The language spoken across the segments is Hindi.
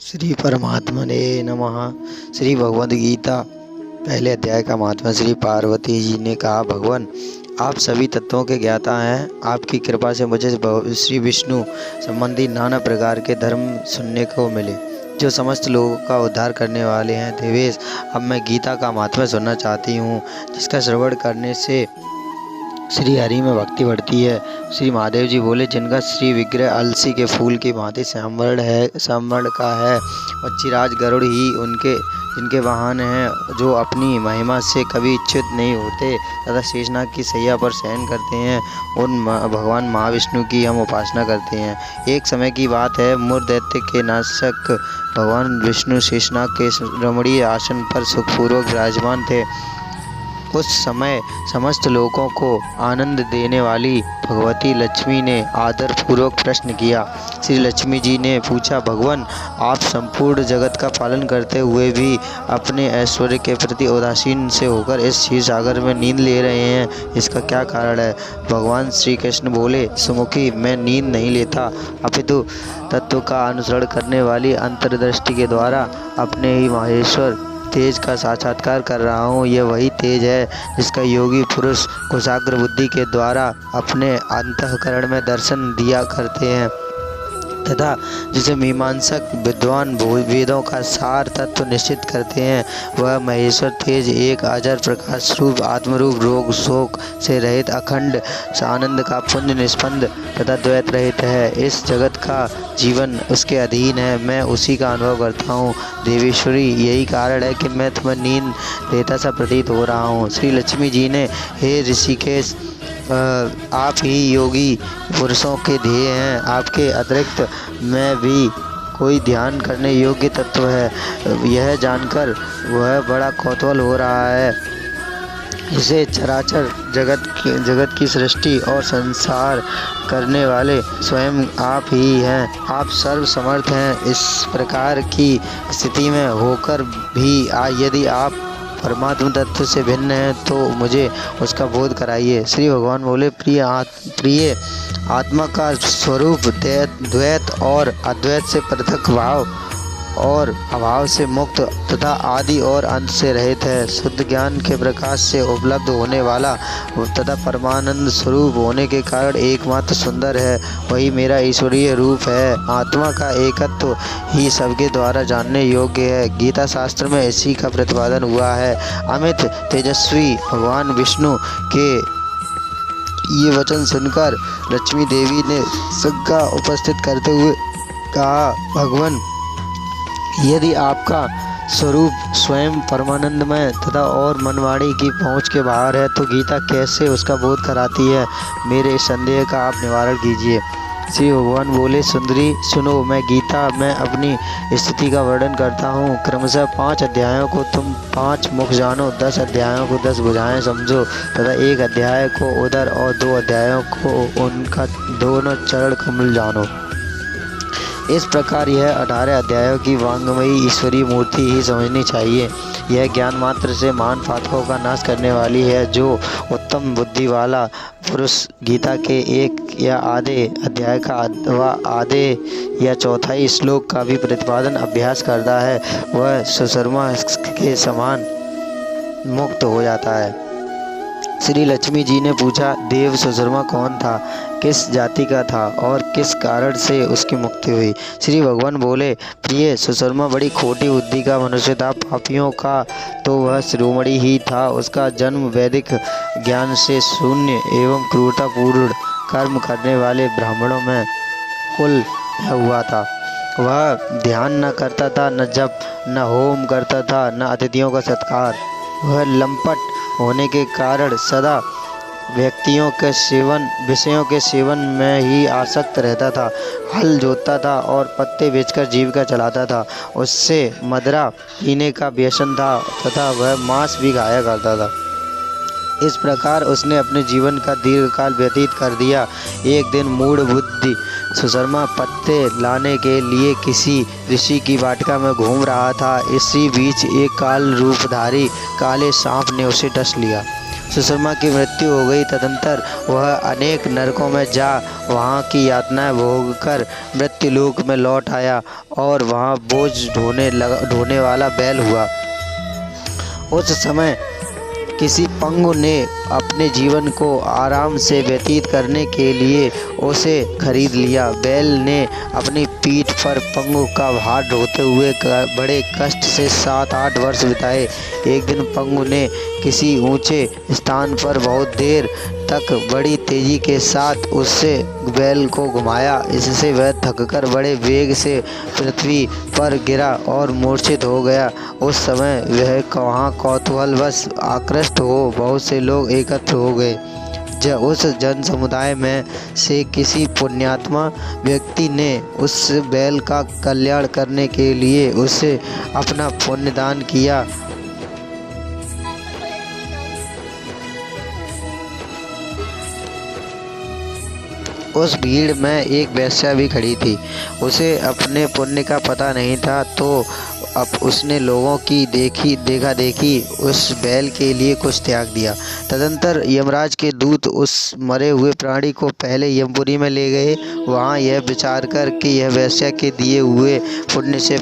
श्री परमात्मने नमः। श्री भगवद गीता पहले अध्याय का महात्मा। श्री पार्वती जी ने कहा, भगवान आप सभी तत्वों के ज्ञाता हैं। आपकी कृपा से मुझे श्री विष्णु संबंधी नाना प्रकार के धर्म सुनने को मिले जो समस्त लोगों का उद्धार करने वाले हैं। देवेश, अब मैं गीता का महात्मा सुनना चाहती हूँ, जिसका श्रवण करने से श्री हरि में भक्ति बढ़ती है। श्री महादेव जी बोले, जिनका श्री विग्रह अलसी के फूल की भांति श्यामवर्ण का है, पक्षीराज गरुड़ ही जिनके वाहन हैं, जो अपनी महिमा से कभी इच्छित नहीं होते तथा शेषनाग की सैया पर शयन करते हैं, उन भगवान महाविष्णु की हम उपासना करते हैं। एक समय की बात है, मुर दैत्य के नाशक भगवान विष्णु शेषनाग के रमणीय आसन पर सुखपूर्वक विराजमान थे। उस समय समस्त लोगों को आनंद देने वाली भगवती लक्ष्मी ने आदर पूर्वक प्रश्न किया। श्री लक्ष्मी जी ने पूछा, भगवान आप संपूर्ण जगत का पालन करते हुए भी अपने ऐश्वर्य के प्रति उदासीन से होकर इस क्षीर सागर में नींद ले रहे हैं, इसका क्या कारण है? भगवान श्री कृष्ण बोले, सुमुखी, मैं नींद नहीं लेता, अपितु तत्व का अनुसरण करने वाली अंतर्दृष्टि के द्वारा अपने ही माहेश्वर तेज का साक्षात्कार कर रहा हूँ। यह वही तेज है जिसका योगी पुरुष कुशाग्र बुद्धि के द्वारा अपने अंतःकरण में दर्शन दिया करते हैं तथा जिसे मीमांसक विद्वान वेदों का सार तत्व निश्चित करते हैं। वह महेश्वर तेज एक अजर प्रकाश रूप आत्मरूप, रोग शोक से रहित, अखंड आनंद का पुंज निष्पन्द तथा द्वैत रहित है। इस जगत का जीवन उसके अधीन है, मैं उसी का अनुभव करता हूँ। देवेश्वरी, यही कारण है कि मैं तुम्हें नींद लेता सा प्रतीत हो रहा हूँ। श्री लक्ष्मी जी ने, हे ऋषिकेश, आप ही योगी पुरुषों के ध्येय हैं, आपके अतिरिक्त मैं भी कोई ध्यान करने योग्य तत्व है। यह जानकर वह बड़ा कौतूहल हो रहा है। इसे चराचर जगत की सृष्टि और संसार करने वाले स्वयं आप ही हैं। आप सर्व समर्थ हैं। इस प्रकार की स्थिति में होकर भी यदि आप परमात्मा तत्व से भिन्न है तो मुझे उसका बोध कराइए। श्री भगवान बोले, प्रिय आत्मा का स्वरूप द्वैत और अद्वैत से पृथक भाव और अभाव से मुक्त तथा आदि और अंत से रहित है। शुद्ध ज्ञान के प्रकाश से उपलब्ध होने वाला तथा परमानंद स्वरूप होने के कारण एकमात्र सुंदर है, वही मेरा ईश्वरीय रूप है। आत्मा का एकत्व ही सबके द्वारा जानने योग्य है। गीता शास्त्र में इसी का प्रतिपादन हुआ है। अमित तेजस्वी भगवान विष्णु के ये वचन सुनकर लक्ष्मी देवी ने शंका उपस्थित करते हुए कहा, भगवान यदि आपका स्वरूप स्वयं परमानंदमय तथा और मनवाणी की पहुँच के बाहर है तो गीता कैसे उसका बोध कराती है? मेरे इस संदेह का आप निवारण कीजिए। श्री भगवान बोले, सुंदरी सुनो, मैं गीता में अपनी स्थिति का वर्णन करता हूँ। क्रमशः 5 अध्यायों को तुम 5 मुख जानो, 10 अध्यायों को 10 भुजाएं समझो तथा 1 अध्याय को उदर और 2 अध्यायों को उनका दोनों चरण कमल जानो। इस प्रकार यह 18 अध्यायों की वांगमयी ईश्वरीय मूर्ति ही समझनी चाहिए। यह ज्ञान मात्र से महान फातकों का नाश करने वाली है। जो उत्तम बुद्धि वाला पुरुष गीता के 1 या आधे अध्याय का व आधे या चौथाई श्लोक का भी प्रतिपादन अभ्यास करता है, वह सुशर्मा के समान मुक्त हो जाता है। श्री लक्ष्मी जी ने पूछा, देव सुशर्मा कौन था, किस जाति का था और किस कारण से उसकी मुक्ति हुई? श्री भगवान बोले, प्रिय सुशर्मा बड़ी खोटी बुद्धि का मनुष्य था। पापियों का तो वह शिरोमणि ही था। उसका जन्म वैदिक ज्ञान से शून्य एवं क्रूरतापूर्ण कर्म करने वाले ब्राह्मणों में कुल हुआ था। वह ध्यान न करता था, न जप, न होम करता था, न अतिथियों का सत्कार। वह लंपट होने के कारण सदा विषयों के सेवन में ही आसक्त रहता था। हल जोतता था और पत्ते बेचकर जीविका चलाता था। उससे मदिरा पीने का व्यसन था तथा वह मांस भी खाया करता था। इस प्रकार उसने अपने जीवन का दीर्घकाल व्यतीत कर दिया। एक दिन मूढ़ बुद्धि सुशर्मा पत्ते लाने के लिए किसी ऋषि की वाटिका में घूम रहा था। इसी बीच एक काल रूपधारी काले सांप ने उसे डस लिया। सुशर्मा की मृत्यु हो गई। तदंतर वह अनेक नरकों में जा वहाँ की यातनाएं भोगकर मृत्युलोक में लौट आया और वहाँ बोझ ढोने वाला बैल हुआ। उस समय किसी पंगु ने अपने जीवन को आराम से व्यतीत करने के लिए उसे खरीद लिया। बैल ने अपनी पीठ पर पंगु का भार ढोते हुए बड़े कष्ट से 7-8 वर्ष बिताए। एक दिन पंगु ने किसी ऊंचे स्थान पर बहुत देर तक बड़ी तेजी के साथ उससे बैल को घुमाया। इससे वह थककर बड़े वेग से पृथ्वी पर गिरा और मूर्छित हो गया। उस समय वह वहाँ कौतूहलवश आकृष्ट हो बहुत से लोग एकत्र हो गए। उस जन समुदाय में से किसी पुण्यात्मा व्यक्ति ने उस बैल का कल्याण करने के लिए उसे अपना पुण्य दान किया। उस भीड़ में एक वेश्या भी खड़ी थी। उसे अपने पुण्य का पता नहीं था, तो अब उसने लोगों की देखा देखी उस बैल के लिए कुछ त्याग दिया। तदंतर यमराज के दूत उस मरे हुए प्राणी को पहले यमपुरी में ले गए। वहाँ यह विचार कर कि यह वेश्या के दिए हुए पुण्य से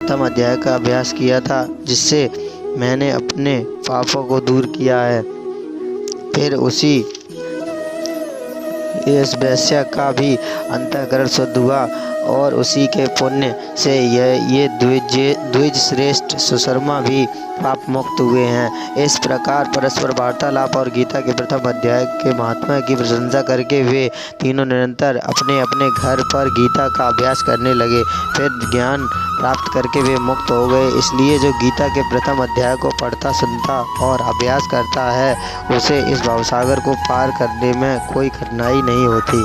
प्रथम अध्याय का अभ्यास किया था, जिससे मैंने अपने पापों को दूर किया है। फिर उसी इस वेश्या का भी अंतःकरण शुद्ध हुआ और उसी के पुण्य से ये द्विज श्रेष्ठ सुशर्मा भी पाप मुक्त हुए हैं। इस प्रकार परस्पर वार्तालाप और गीता के प्रथम अध्याय के महात्मा की प्रशंसा करके वे तीनों निरंतर अपने अपने घर पर गीता का अभ्यास करने लगे। फिर ज्ञान प्राप्त करके वे मुक्त हो गए। इसलिए जो गीता के प्रथम अध्याय को पढ़ता, सुनता और अभ्यास करता है, उसे इस भवसागर को पार करने में कोई कठिनाई नहीं होती।